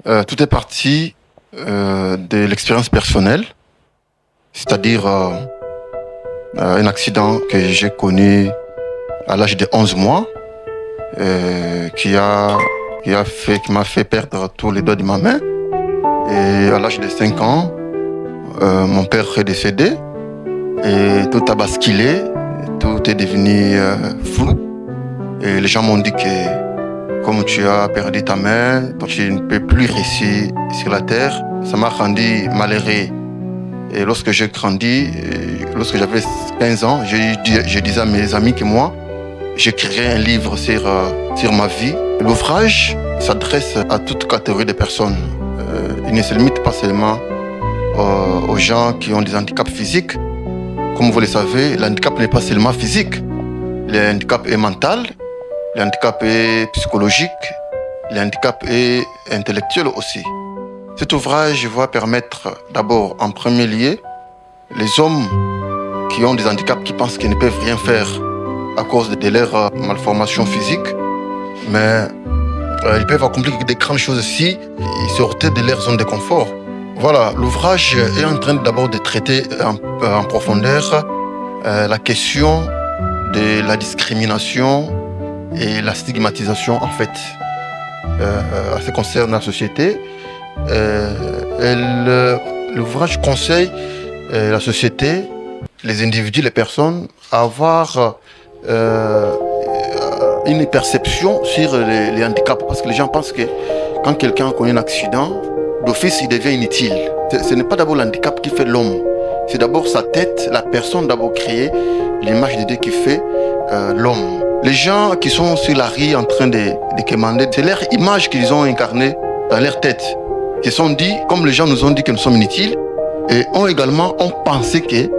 Tout est parti de l'expérience personnelle, c'est-à-dire un accident que j'ai connu à l'âge de 11 mois, qui m'a fait perdre tous les doigts de ma main. Et à l'âge de 5 ans, mon père est décédé et tout a basculé, tout est devenu flou. Et les gens m'ont dit que comme tu as perdu ta main, donc tu ne peux plus réussir sur la terre. Ça m'a rendu malheureux. Et lorsque j'ai grandi, lorsque j'avais 15 ans, je disais à mes amis que moi, j'écrirais un livre sur ma vie. L'ouvrage s'adresse à toute catégorie de personnes. Il ne se limite pas seulement aux gens qui ont des handicaps physiques. Comme vous le savez, l'handicap n'est pas seulement physique. Le handicap est mental, le handicap est psychologique, le handicap est intellectuel aussi. Cet ouvrage va permettre d'abord, en premier lieu, les hommes qui ont des handicaps, qui pensent qu'ils ne peuvent rien faire à cause de leur malformation physique, mais ils peuvent accomplir des grandes choses si ils sortaient de leur zone de confort. Voilà, l'ouvrage est en train d'abord de traiter en profondeur la question de la discrimination et la stigmatisation en fait. En ce qui concerne la société, l'ouvrage conseille la société, les individus, les personnes à avoir une perception sur les handicaps, parce que les gens pensent que quand quelqu'un connaît un accident, d'office il devient inutile. Ce n'est pas d'abord l'handicap qui fait l'homme, c'est d'abord sa tête, la personne d'abord créée, l'image de Dieu qui fait l'homme. Les gens qui sont sur la rue en train de commander, c'est leur image qu'ils ont incarnée dans leur tête. Ils se sont dit, comme les gens nous ont dit que nous sommes inutiles, et ont également pensé qu'ils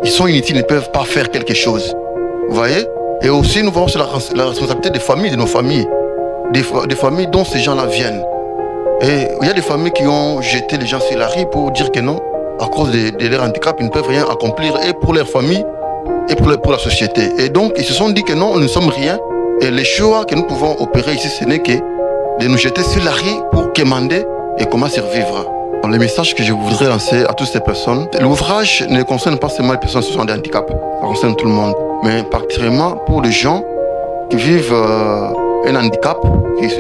sont inutiles, ils ne peuvent pas faire quelque chose. Vous voyez? Et aussi, nous voyons sur la responsabilité des familles, de nos familles, des familles dont ces gens-là viennent. Et il y a des familles qui ont jeté les gens sur la rue pour dire que non, à cause de leur handicap, ils ne peuvent rien accomplir, et pour leur famille, et pour la société. Et donc, ils se sont dit que non, nous ne sommes rien. Et les choix que nous pouvons opérer ici, ce n'est que de nous jeter sur la rue pour quémander et comment survivre. Le message que je voudrais lancer à toutes ces personnes, l'ouvrage ne concerne pas seulement les personnes qui ont des handicaps, ça concerne tout le monde, mais particulièrement pour les gens qui vivent un handicap,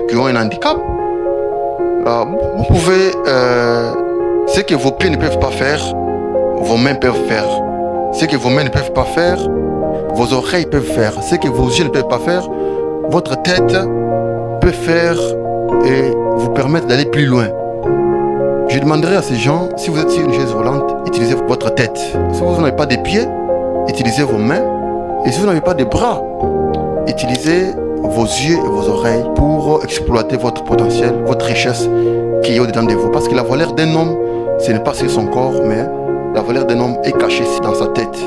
qui ont un handicap. Vous pouvez, ce que vos pieds ne peuvent pas faire, vos mains peuvent faire. Ce que vos mains ne peuvent pas faire, vos oreilles peuvent faire. Ce que vos yeux ne peuvent pas faire, votre tête peut faire et vous permettre d'aller plus loin. Je demanderai à ces gens, si vous êtes sur une chaise volante, utilisez votre tête. Si vous n'avez pas de pieds, utilisez vos mains. Et si vous n'avez pas de bras, utilisez vos yeux et vos oreilles pour exploiter votre potentiel, votre richesse qui est au-dedans de vous. Parce que la valeur d'un homme, ce n'est pas sur son corps, mais la valeur d'un homme est cachée dans sa tête.